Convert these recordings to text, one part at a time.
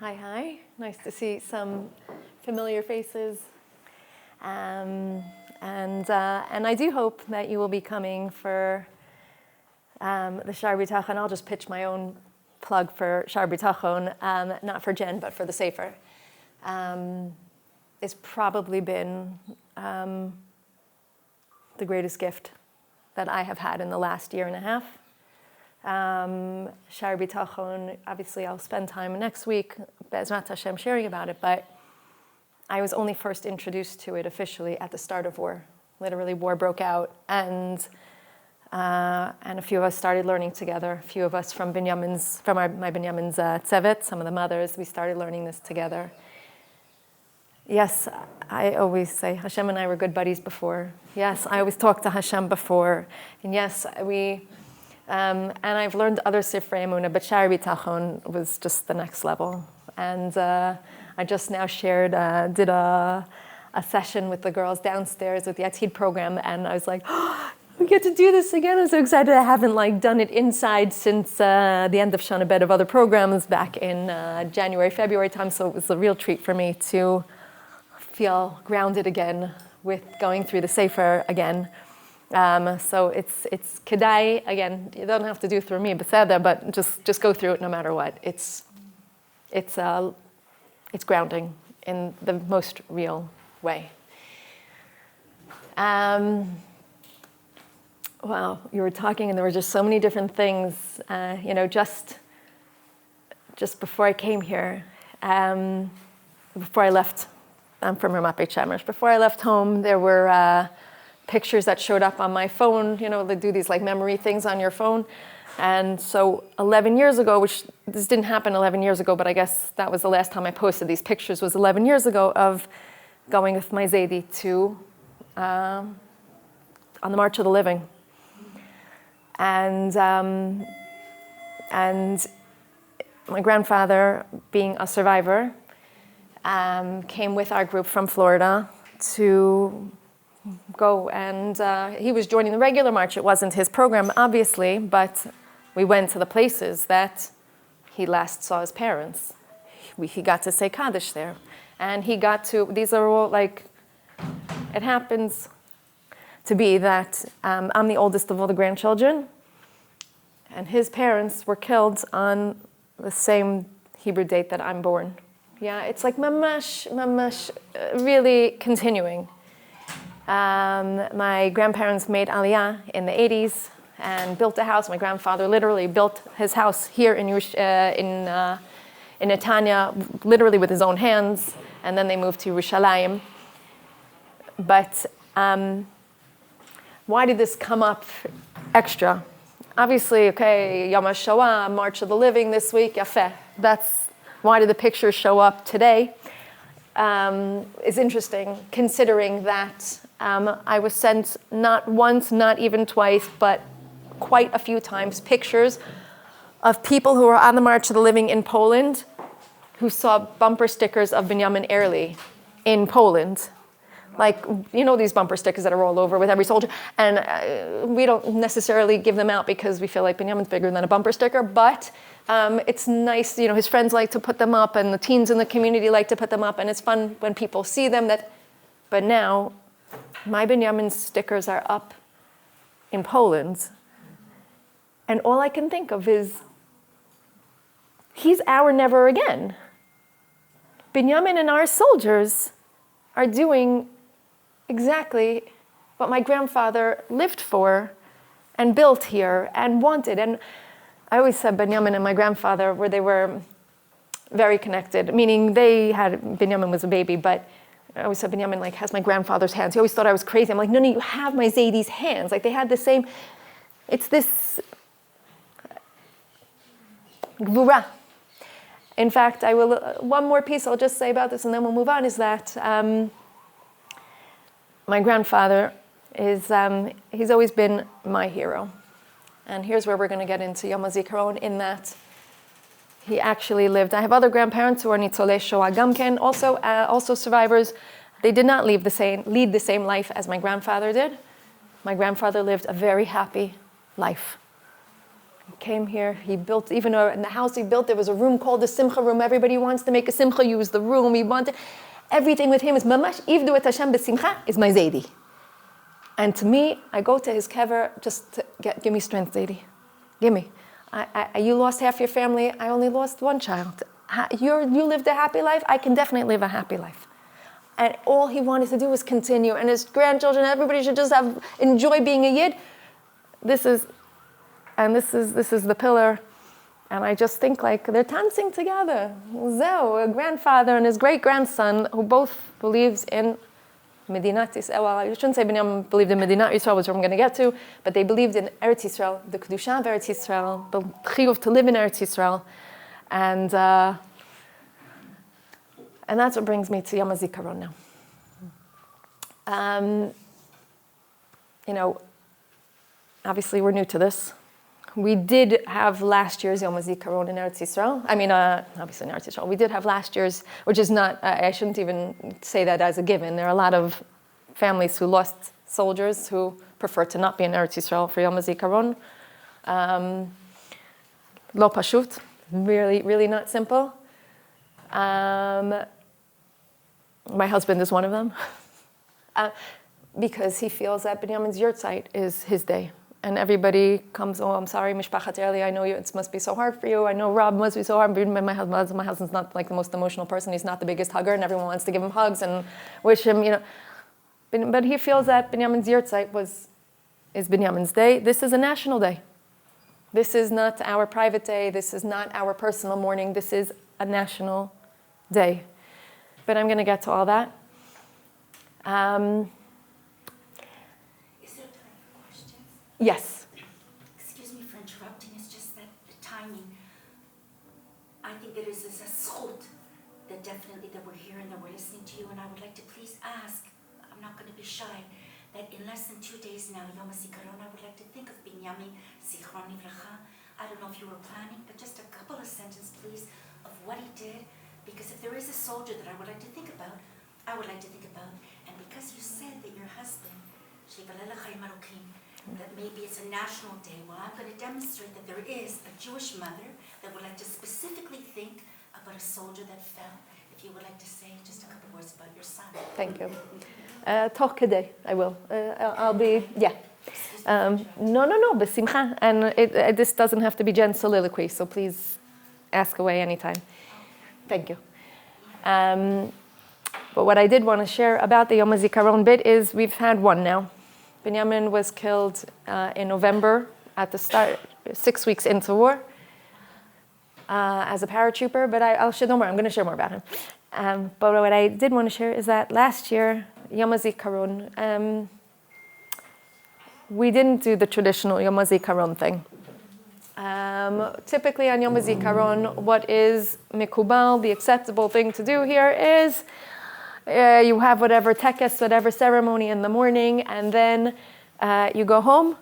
Hi. Nice to see some familiar faces. And I do hope that you will be coming for the Shar B'Tachon. I'll just pitch my own plug for Shar B'Tachon, not for Jen, but for the Sefer. It's probably been the greatest gift that I have had in the last year and a half. Shar B'Tachon, obviously I'll spend time next week, Be'ezrat Hashem, sharing about it, but I was only first introduced to it officially at the start of war. Literally, war broke out, and a few of us started learning together. A few of us from my Binyamin's tzevet, some of the mothers, we started learning this together. Yes, I always say Hashem and I were good buddies before. Yes, I always talked to Hashem before, and yes, and I've learned other Sifrei Emunah, but Shar B'Tachon was just the next level. And I just now did a session with the girls downstairs with the Atid program, and I was like, oh, we get to do this again. I'm so excited. I haven't done it inside since the end of Shana Bet of other programs back in January, February time, so it was a real treat for me to feel grounded again with going through the Sefer again. So it's kedai, again, you don't have to do it through me, but just go through it no matter what. It's grounding in the most real way. Wow, you were talking and there were just so many different things, just before I came here, before I left, I'm from Ramat Beit Shemesh, before I left home, there were pictures that showed up on my phone. They do these memory things on your phone. And so 11 years ago, which this didn't happen 11 years ago, but I guess that was the last time I posted these pictures, was 11 years ago of going with my Zaidi to, on the March of the Living. And my grandfather, being a survivor, came with our group from Florida to go, and he was joining the regular march. It wasn't his program, obviously, but we went to the places that he last saw his parents. He got to say Kaddish there, and he got to, these are all it happens to be that I'm the oldest of all the grandchildren, and his parents were killed on the same Hebrew date that I'm born. Yeah, it's mamash, really continuing. My grandparents made Aliyah in the 80s and built a house. My grandfather literally built his house here in Netanya, literally with his own hands, and then they moved to Yerushalayim. But why did this come up extra? Obviously, okay, Yom HaShoah, March of the Living this week, yafeh. That's why did the pictures show up today? Is interesting, considering that I was sent not once, not even twice, but quite a few times pictures of people who were on the March of the Living in Poland who saw bumper stickers of Binyamin Airley in Poland. These bumper stickers that are all over with every soldier. And we don't necessarily give them out because we feel like Binyamin's bigger than a bumper sticker, but it's nice, his friends like to put them up and the teens in the community like to put them up, and it's fun when people see them. But now, my Binyamin stickers are up in Poland, and all I can think of is, he's our never again. Binyamin and our soldiers are doing exactly what my grandfather lived for and built here and wanted. And I always said Binyamin and my grandfather they were very connected, meaning Binyamin was a baby, but I always said Binyamin has my grandfather's hands. He always thought I was crazy. I'm like, no, you have my Zaidi's hands. They had the same, it's this gvura. In fact, I will, one more piece I'll just say about this and then we'll move on, is that my grandfather he's always been my hero. And here's where we're going to get into Yom HaZikaron, in that he actually lived. I have other grandparents who are Nitzolei Shoah Gamken, also survivors. They did not lead the same life as my grandfather did. My grandfather lived a very happy life. He came here, he built, even in the house he built, there was a room called the Simcha room. Everybody wants to make a Simcha, use the room. He wanted, everything with him is mamash, ivdu et Hashem b'simcha, is my Zaidi. And to me, I go to his kever just to give me strength, Zaidi. Give me. You lost half your family, I only lost one child. You lived a happy life, I can definitely live a happy life. And all he wanted to do was continue. And his grandchildren, everybody should just enjoy being a Yid. This is the pillar. And I just think like they're dancing together. Zeo, a grandfather and his great-grandson who both believes in Medinat Yisrael. Well, I shouldn't say Binyamin believed in Medinat Yisrael, which I'm going to get to, but they believed in Eretz Yisrael, the Kedusha of Eretz Yisrael, the chiyuv to live in Eretz Yisrael. And that's what brings me to Yom HaZikaron now. Obviously we're new to this. We did have last year's Yom HaZikaron in Eretz Yisrael. Obviously in Eretz Yisrael. We did have last year's, which is not, I shouldn't even say that as a given. There are a lot of families who lost soldiers who prefer to not be in Eretz Yisrael for Yom HaZikaron. Lo pashut, really, really not simple. My husband is one of them. Because he feels that Binyamin's yurtzeit is his day. And everybody comes, oh, I'm sorry, Mishpachat Airley, I know it must be so hard for you. I know Rob must be so hard. My husband's not like the most emotional person. He's not the biggest hugger, and everyone wants to give him hugs and wish him, But he feels that Binyamin's yurtzeit is Binyamin's day. This is a national day. This is not our private day. This is not our personal mourning. This is a national day. But I'm going to get to all that. Yes. Excuse me for interrupting. It's just that the timing. I think that it is a zchut that definitely that we're here and that we're listening to you. And I would like to please ask, I'm not going to be shy, that in less than 2 days now, Yom HaZikaron, I would like to think of Binyamin, Zichron Livracha. I don't know if you were planning, but just a couple of sentences, please, of what he did. Because if there is a soldier that I would like to think about, and because you said that your husband, that maybe it's a national day. Well, I'm going to demonstrate that there is a Jewish mother that would like to specifically think about a soldier that fell. If you would like to say just a couple words about your son. Thank you. Talk today, I will. I'll be, yeah. No, besimcha. And this doesn't have to be Jen's soliloquy, so please ask away anytime. Thank you. But what I did want to share about the Yom HaZikaron bit is we've had one now. Binyamin was killed in November at the start, 6 weeks into war, as a paratrooper. But I'll share no more. I'm going to share more about him. But what I did want to share is that last year, Yom HaZikaron, we didn't do the traditional Yom HaZikaron thing. Typically on Yom HaZikaron, what is mikubal, the acceptable thing to do here is you have whatever tekes, whatever ceremony in the morning, and then you go home,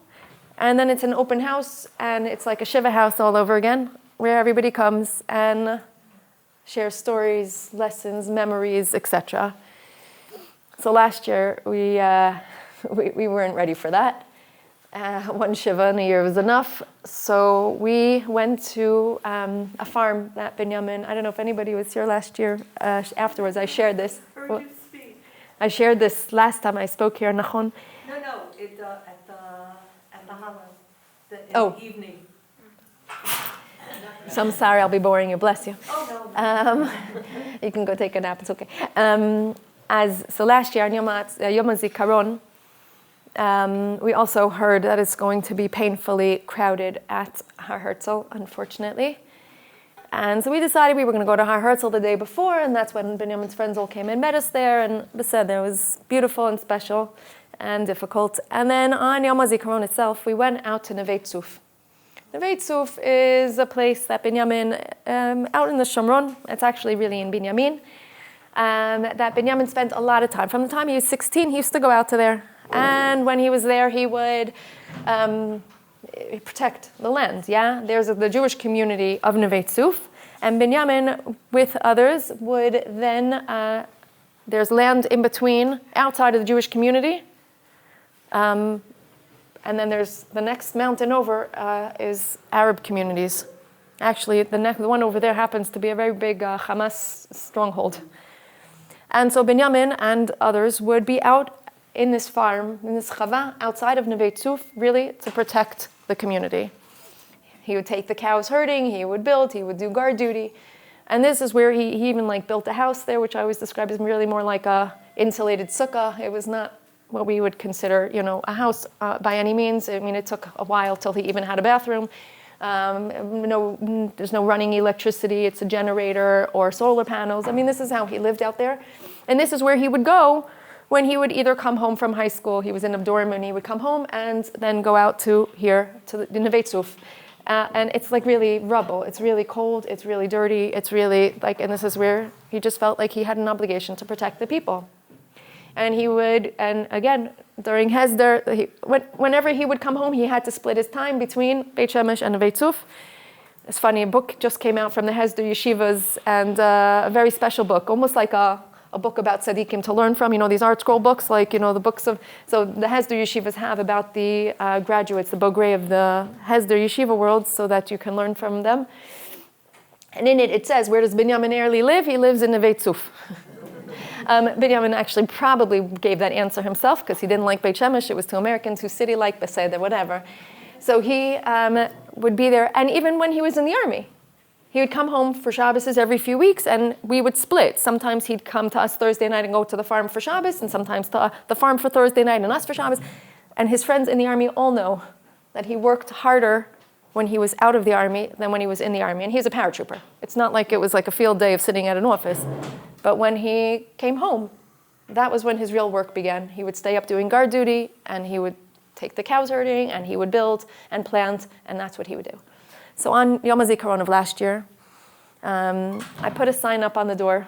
and then it's an open house, and it's like a shiva house all over again, where everybody comes and shares stories, lessons, memories, etc. So last year, we weren't ready for that. One shiva in a year was enough. So we went to a farm that Binyamin, I don't know if anybody was here last year. Afterwards, I shared this. Heard you speak. I shared this last time I spoke here, Nachon. No, at the Haatzmaut, the evening. So I'm sorry, I'll be boring you. Bless you. Oh, no. You can go take a nap. It's okay. So last year on Yom HaZikaron, we also heard that it's going to be painfully crowded at Herzel, unfortunately. And so we decided we were going to go to Herzel the day before, and that's when Binyamin's friends all came and met us there, and they said it was beautiful and special and difficult. And then on Yom HaZikaron itself, we went out to Neve Tzuf. Neve Tzuf is a place that Binyamin, out in the Shomron, it's actually really in Binyamin, that Binyamin spent a lot of time. From the time he was 16, he used to go out to there. And when he was there, he would protect the land, yeah? There's the Jewish community of Neve Tzuf, and Binyamin, with others, would then, there's land in between, outside of the Jewish community, And then there's the next mountain over is Arab communities. Actually, the one over there happens to be a very big Hamas stronghold. And so Binyamin and others would be out in this farm, in this chava, outside of Neve Tzuf, really to protect the community. He would take the cows herding, he would build, he would do guard duty. And this is where he even built a house there, which I always describe as really more like a insulated sukkah. It was not what we would consider, a house by any means. I mean, it took a while till he even had a bathroom. There's no running electricity, it's a generator or solar panels. I mean, this is how he lived out there. And this is where he would go when he would either come home from high school, he was in a dorm, and he would come home and then go out to the Neve Tzuf. And it's really rubble, it's really cold, it's really dirty, it's really and this is where he just felt like he had an obligation to protect the people. And he would, and again, during Hesder, whenever he would come home, he had to split his time between Beit Shemesh and Neve Tzuf. It's funny, a book just came out from the Hesder yeshivas, and a very special book, almost like a book about tzaddikim to learn from, these art scroll books, the books of, so the Hesder yeshivas have about the graduates, the bogrei of the Hesder yeshiva world, so that you can learn from them. And in it says, where does Binyamin Airley live? He lives in Neve Tzuf. Binyamin actually probably gave that answer himself because he didn't like Beit Shemesh. It was too American, too city-like, Beseder, whatever. So he would be there. And even when he was in the army, he would come home for Shabbos every few weeks, and we would split. Sometimes he'd come to us Thursday night and go to the farm for Shabbos, and sometimes to the farm for Thursday night and us for Shabbos. And his friends in the army all know that he worked harder when he was out of the army than when he was in the army. And he's a paratrooper. It's not like it was like a field day of sitting at an office. But when he came home, that was when his real work began. He would stay up doing guard duty, and he would take the cows herding, and he would build and plant, and that's what he would do. So on Yom HaZikaron of last year, I put a sign up on the door.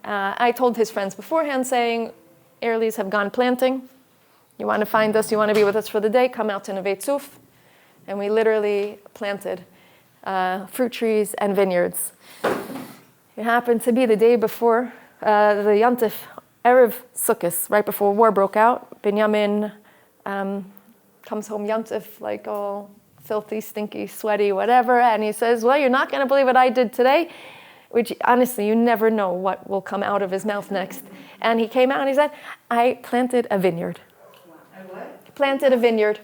I told his friends beforehand saying, Airleys have gone planting. You want to find us, you want to be with us for the day, come out to Neve Tzuf. And we literally planted fruit trees and vineyards. It happened to be the day before the Yantif Erev Sukkot, right before war broke out. Binyamin comes home Yantif all filthy, stinky, sweaty, whatever, and he says, well, you're not going to believe what I did today, which honestly, you never know what will come out of his mouth next. And he came out and he said, I planted a vineyard. What? Planted a vineyard.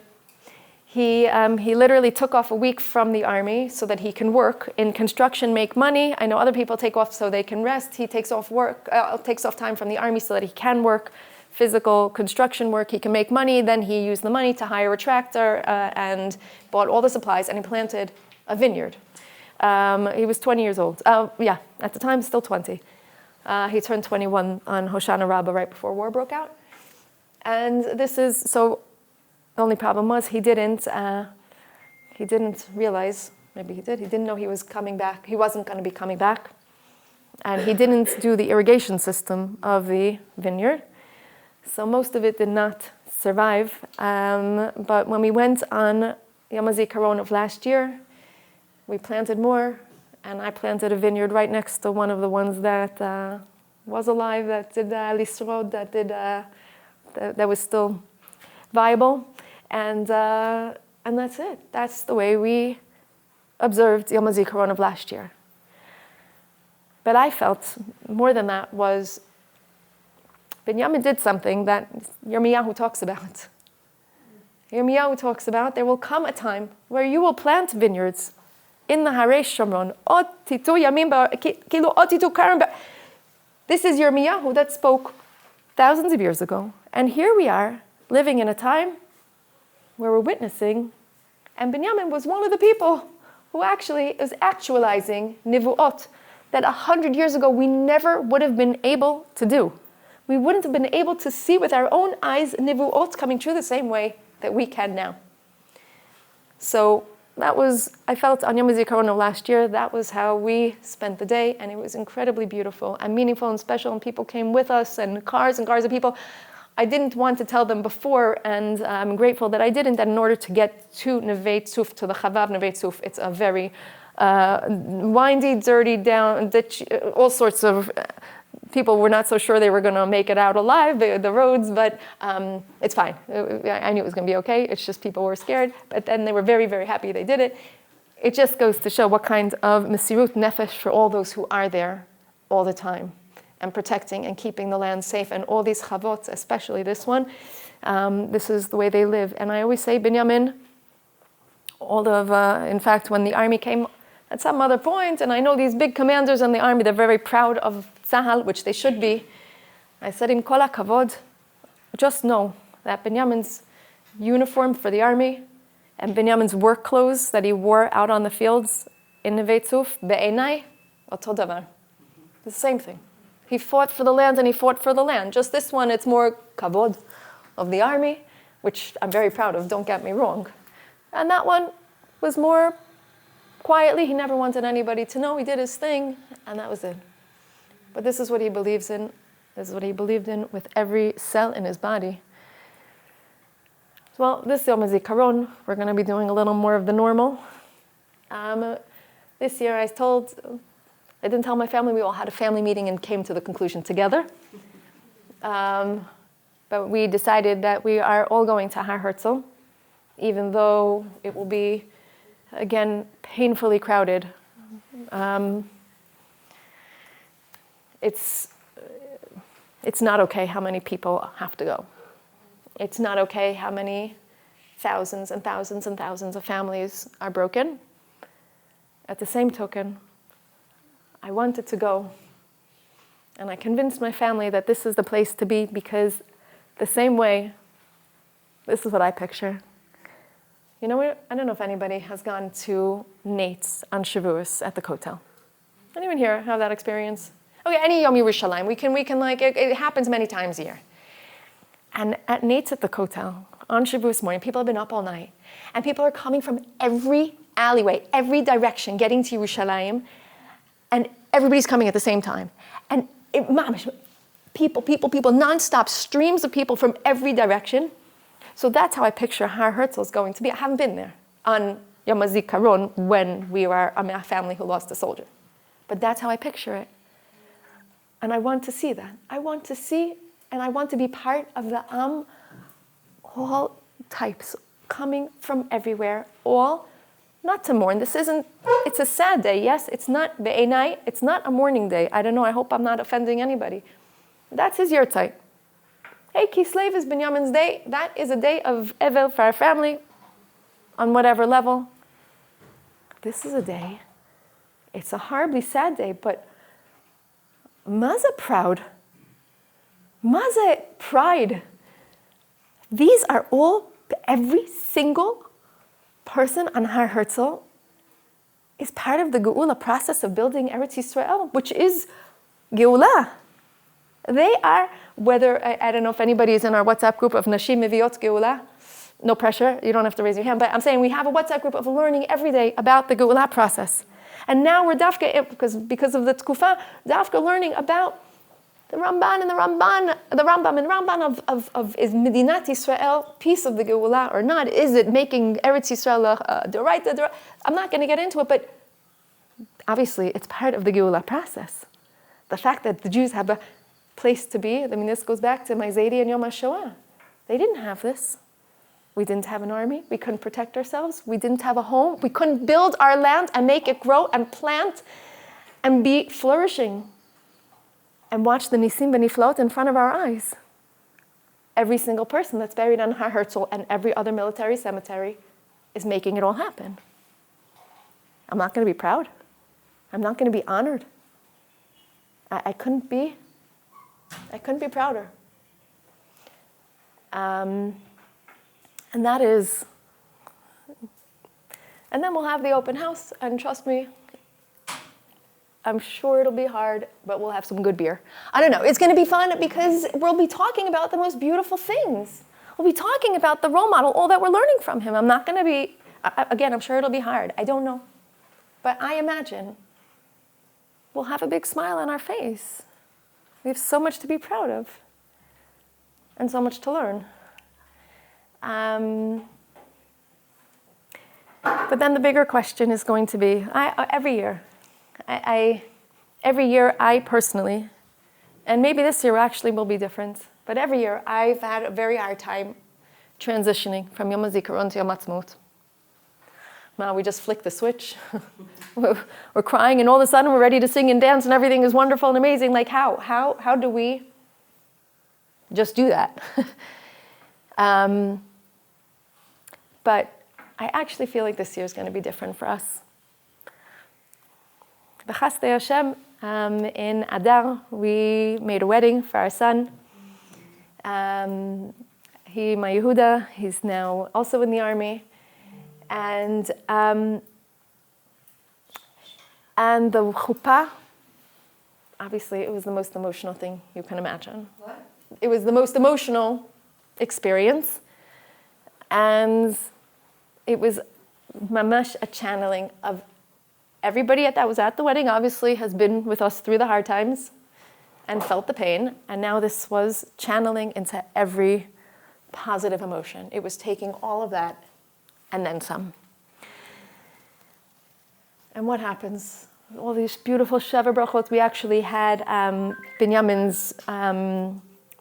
He literally took off a week from the army so that he can work in construction, make money. I know other people take off so they can rest. He takes off time from the army so that he can work physical construction work. He can make money. Then he used the money to hire a tractor and bought all the supplies, and he planted a vineyard. He was 20 years old. At the time, still 20. He turned 21 on Hoshana Rabbah right before war broke out. And so the only problem was he didn't realize, maybe he didn't know he was coming back. He wasn't going to be coming back. And he didn't do the irrigation system of the vineyard. So most of it did not survive. But when we went on Yom HaZikaron of last year, we planted more, and I planted a vineyard right next to one of the ones that was alive, that did Lisrod, that was still viable. And that's it. That's the way we observed Yom HaZikaron of last year. But I felt more than that was Binyamin did something that Yirmiyahu talks about. Yirmiyahu talks about there will come a time where you will plant vineyards in the Harei Shomron. This is Yirmiyahu that spoke thousands of years ago. And here we are living in a time where we're witnessing, and Binyamin was one of the people who actually is actualizing nivuot that 100 years ago we never would have been able to do. We wouldn't have been able to see with our own eyes nivuot coming true the same way that we can now. So that was, I felt on Yom HaZikaron of last year, that was how we spent the day, and it was incredibly beautiful and meaningful and special, and people came with us, and cars of people. I didn't want to tell them before, and I'm grateful that I didn't, and in order to get to Neve Tzuf, to the Chavav Neve Tzuf, it's a very windy, dirty, down, ditch, all sorts of people were not so sure they were going to make it out alive, the roads, but it's fine. I knew it was going to be okay. It's just people were scared, but then they were very, very happy they did it. It just goes to show what kind of mesirut nefesh for all those who are there all the time and protecting and keeping the land safe. And all these chavot, especially this one, this is the way they live. And I always say, Binyamin, in fact, when the army came at some other point, and I know these big commanders in the army, they're very proud of Tzahal, which they should be. I said, Im kol hakavod, just know that Binyamin's uniform for the army and Binyamin's work clothes that he wore out on the fields in Neve Tzuf, be'enai, oto davar. The same thing. He fought for the land and he fought for the land. Just this one, it's more kavod of the army, which I'm very proud of, don't get me wrong. And that one was more quietly. He never wanted anybody to know. He did his thing, and that was it. But this is what he believes in. This is what he believed in with every cell in his body. Well, this Yom HaZikaron, we're going to be doing a little more of the normal. This year I didn't tell my family. We all had a family meeting and came to the conclusion together. But we decided that we are all going to Herzel, even though it will be, again, painfully crowded. It's not okay how many people have to go. It's not okay how many thousands and thousands and thousands of families are broken. At the same token, I wanted to go. And I convinced my family that this is the place to be because the same way, this is what I picture. You know what? I don't know if anybody has gone to Nate's on Shavuos at the Kotel. Anyone here have that experience? Okay, any Yom Yerushalayim. We can like, it happens many times a year. And at Nate's at the Kotel, on Shavuos morning, people have been up all night. And people are coming from every alleyway, every direction, getting to Yerushalayim. And everybody's coming at the same time. And people, nonstop streams of people from every direction. So that's how I picture how Herzel is going to be. I haven't been there on Yom HaZikaron when we were a family who lost a soldier. But that's how I picture it. And I want to see that. I want to see, and I want to be part of the all types coming from everywhere, all not to mourn. It's a sad day, yes. It's not be'enai, it's not a mourning day. I don't know, I hope I'm not offending anybody. That's his yurtzeit. Hey, Kislev is Binyamin's day. That is a day of Evel for our family on whatever level. This is a day. It's a horribly sad day, but maza proud. Maza pride. These are all, every single person on Har Herzel is part of the Geula process of building Eretz Yisrael, which is Geula. They are, whether, I don't know if anybody is in our WhatsApp group of Nashim Meviot Geula. No pressure, you don't have to raise your hand, but I'm saying we have a WhatsApp group of learning every day about the Geula process. And now we're dafka, because of the Tkufa, dafka learning about the Ramban and the Rambam of is Medinat Yisrael piece of the Geula or not? Is it making Eretz Yisrael the right? I'm not going to get into it, but obviously it's part of the Geula process. The fact that the Jews have a place to be, I mean, this goes back to my Zaidi and Yom HaShoah. They didn't have this. We didn't have an army. We couldn't protect ourselves. We didn't have a home. We couldn't build our land and make it grow and plant and be flourishing and watch the Nisim Beniflot in front of our eyes. Every single person that's buried on Har Herzel and every other military cemetery is making it all happen. I'm not going to be proud. I'm not going to be honored. I couldn't be prouder. And that is, and then we'll have the open house, and trust me, I'm sure it'll be hard, but we'll have some good beer. I don't know, it's going to be fun because we'll be talking about the most beautiful things. We'll be talking about the role model, all that we're learning from him. I'm not going to be, again, I'm sure it'll be hard. I don't know. But I imagine we'll have a big smile on our face. We have so much to be proud of and so much to learn. But then the bigger question is going to be, every year I personally And maybe this year actually will be different. But every year I've had a very hard time transitioning from Yom HaZikaron to Yom Haatzmaut. Now we just flick the switch. We're crying and all of a sudden we're ready to sing and dance and everything is wonderful and amazing. Like how do we just do that? But I actually feel like this year is going to be different for us. B'chasdei Hashem, in Adar, we made a wedding for our son. He, my Yehuda, he's now also in the army. And the chuppah, obviously it was the most emotional thing you can imagine. What? It was the most emotional experience. And it was mamash a channeling of everybody that was at the wedding, obviously, has been with us through the hard times and felt the pain. And now this was channeling into every positive emotion. It was taking all of that and then some. And what happens? All these beautiful Sheva brachot. We actually had Binyamin's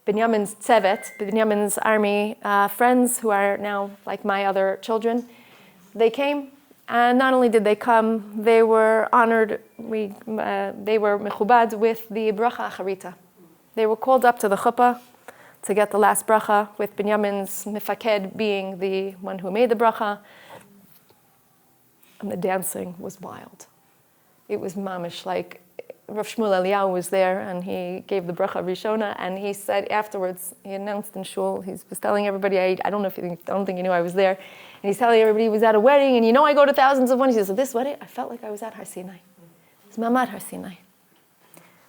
tzevet, Binyamin's army friends who are now like my other children. They came, and not only did they come, they were honored. They were mechubad with the bracha acharita. They were called up to the chuppah to get the last bracha, with Binyamin's mifaked being the one who made the bracha. And the dancing was wild. It was mamish, like Rav Shmuel Eliyahu was there and he gave the bracha rishona, and he said afterwards, he announced in shul, he was telling everybody, I don't think he knew I was there, and he's telling everybody he was at a wedding, and I go to thousands of weddings. He says, this wedding, I felt like I was at Har Sinai. It was Mamad Har Sinai.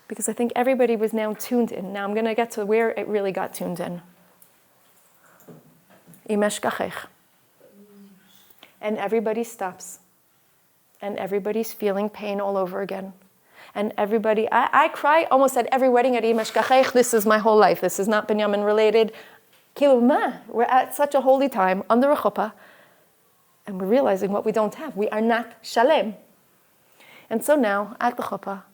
Because I think everybody was now tuned in. Now I'm going to get to where it really got tuned in. Imesh kachech. And everybody stops. And everybody's feeling pain all over again. And everybody, I cry almost at every wedding at Imesh kachech. This is my whole life. This is not Binyamin related. Kilu ma. We're at such a holy time under a chuppah. And we're realizing what we don't have. We are not shalem. And so now, at the chuppah,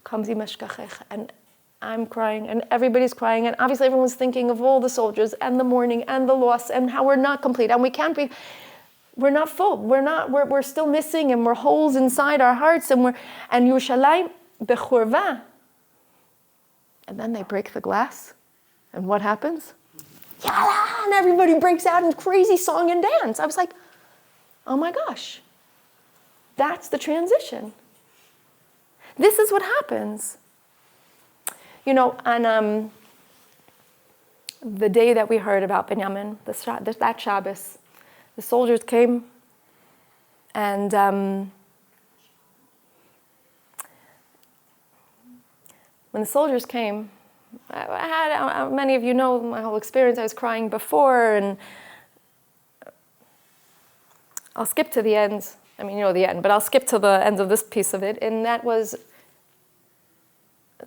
comes Imesh kachech, and I'm crying, and everybody's crying, and obviously everyone's thinking of all the soldiers, and the mourning, and the loss, and how we're not complete, and we can't be, we're not full, we're still missing, and we're holes inside our hearts, and Yerushalayim bechurva. And then they break the glass, and what happens? Yalla! And everybody breaks out in crazy song and dance. I was like, oh my gosh, that's the transition. This is what happens. On the day that we heard about Binyamin, that Shabbos, the soldiers came, and when the soldiers came, I had, many of you know my whole experience. I was crying before, and I'll skip to the end. I mean, the end, but I'll skip to the end of this piece of it. And that was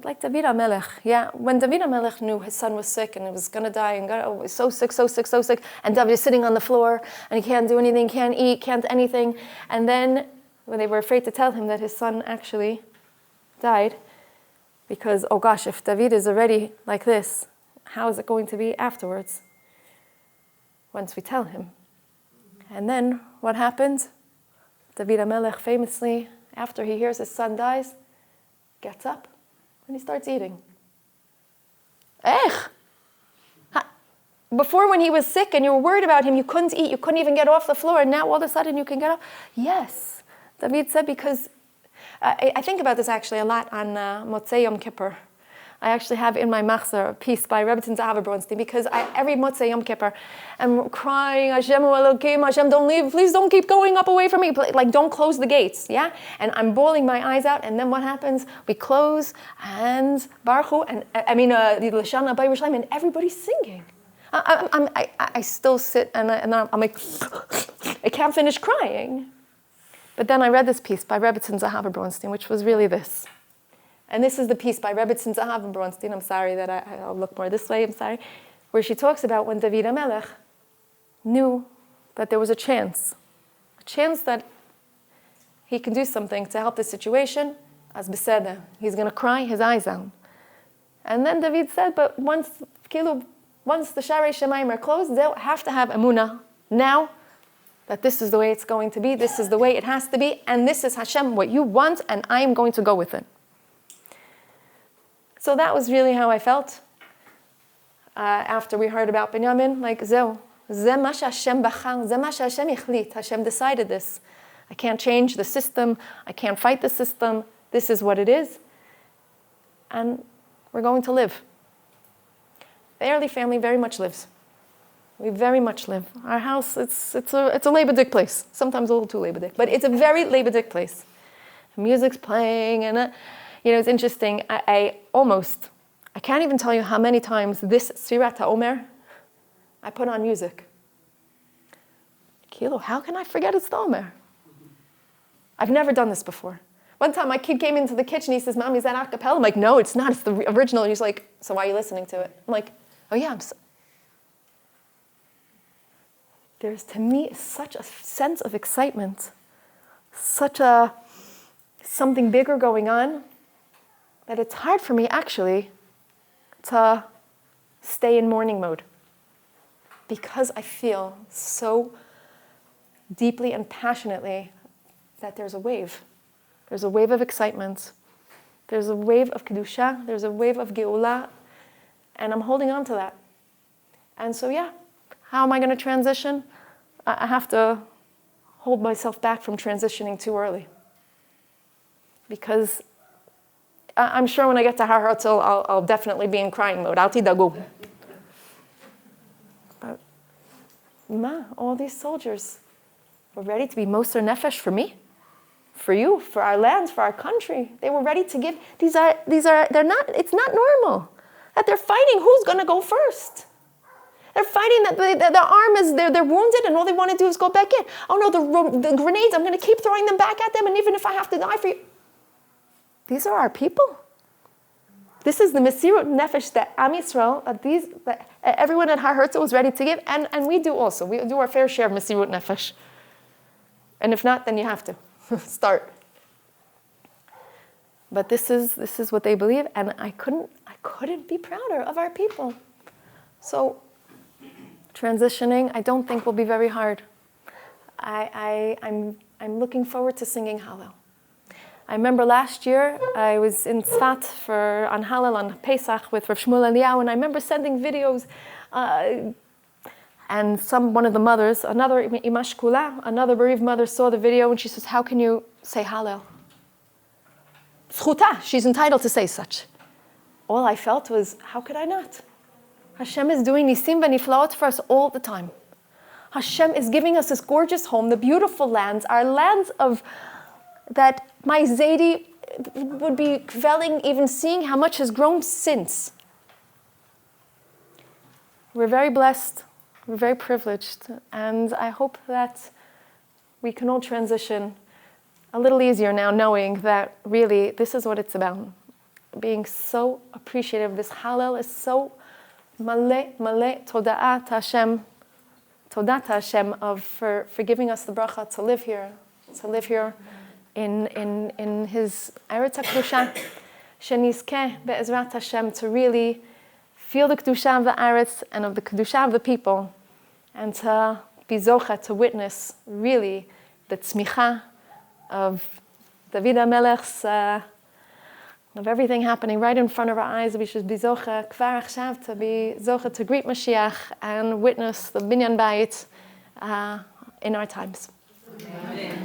like David HaMelech. Yeah, when David HaMelech knew his son was sick and he was going to die, and God was so sick. And David is sitting on the floor and he can't do anything, can't eat, can't anything. And then when they were afraid to tell him that his son actually died, because, oh gosh, if David is already like this, how is it going to be afterwards once we tell him? And then what happened? David HaMelech famously, after he hears his son dies, gets up and he starts eating. Before, when he was sick and you were worried about him, you couldn't eat, you couldn't even get off the floor, and now all of a sudden you can get up? Yes, David said, because I think about this actually a lot on Motzei Yom Kippur. I actually have in my machzor a piece by Rebbetzin Zahava Bronstein, because every Motzei Yom Kippur, I'm crying, Hashem Elokim, Hashem, don't leave, please don't keep going up away from me, like don't close the gates, yeah? And I'm bawling my eyes out, and then what happens? We close, and Baruch Hu, and the L'Shana Bay Yerushalayim, and everybody's singing. I still sit, and I'm like, I can't finish crying. But then I read this piece by Rebbetzin Zahava Bronstein, which was really this. And this is the piece by Rebbetzin Zahava Bronstein. I'm sorry that I'll look more this way, I'm sorry. Where she talks about when David HaMelech knew that there was a chance that he can do something to help the situation. As beseder, he's going to cry his eyes out. And then David said, but once the Sharei Shemayim are closed, they'll have to have emunah now that this is the way it's going to be, this is the way it has to be, and this is Hashem, what you want, and I am going to go with it. So that was really how I felt after we heard about Binyamin, like, Zeh ma she'Hashem bachar, zeh ma she'Hashem ichlit. Hashem decided this. I can't change the system, I can't fight the system, this is what it is, and we're going to live. The Airley family very much lives. We very much live. Our house, it's a Labor place. Sometimes a little too Labor, but it's a very Labor place. The music's playing, and it's interesting. I can't even tell you how many times this Sfirat HaOmer, I put on music. Kilo, how can I forget it's the Omer? I've never done this before. One time my kid came into the kitchen, he says, Mommy, is that a cappella? I'm like, no, it's not, it's the original. And he's like, so why are you listening to it? I'm like, oh yeah, there's, to me, such a sense of excitement, something bigger going on, that it's hard for me, actually, to stay in mourning mode. Because I feel so deeply and passionately that there's a wave. There's a wave of excitement. There's a wave of Kedusha. There's a wave of Geulah. And I'm holding on to that. And so, yeah, how am I going to transition? I have to hold myself back from transitioning too early. Because I'm sure when I get to Herzel, I'll definitely be in crying mode. Al tidagu. But, all these soldiers were ready to be Moser Nefesh for me, for you, for our lands, for our country. They were ready to give. It's not normal that they're fighting who's going to go first. They're fighting that the arm is, they're wounded and all they want to do is go back in. Oh no, the grenades, I'm going to keep throwing them back at them, and even if I have to die for you. These are our people. This is the Mesirut Nefesh that Am Yisrael, that everyone at Har Herzl was ready to give, and we do also. We do our fair share of Mesirut Nefesh. And if not, then you have to start. But this is what they believe, and I couldn't be prouder of our people. So transitioning, I don't think will be very hard. I'm looking forward to singing Hallel. I remember last year I was in Tzfat on Hallel on Pesach with Rav Shmuel Eliyahu, and I remember sending videos. And one of the mothers, another Imash Kula, another bereaved mother, saw the video and she says, "How can you say Hallel? Zchuta, she's entitled to say such." All I felt was, how could I not? Hashem is doing nisim v'niflaot for us all the time. Hashem is giving us this gorgeous home, the beautiful lands, our lands of that my Zaidi would be kvelling even seeing how much has grown since. We're very blessed, we're very privileged, and I hope that we can all transition a little easier now, knowing that really this is what it's about. Being so appreciative. This Hallel is so maleh toda'at Hashem, todat Hashem for giving us the bracha to live here in His Eretz HaKdusha, shenizkeh be'ezrat Hashem, to really feel the Kedusha of the Eretz and of the Kedusha of the people, and to be zocha, to witness really the tzmicha of David HaMelech's, of everything happening right in front of our eyes. We should be zocha, kvar achshav, to be zocha to greet Mashiach and witness the Binyan Bayit in our times. Amen.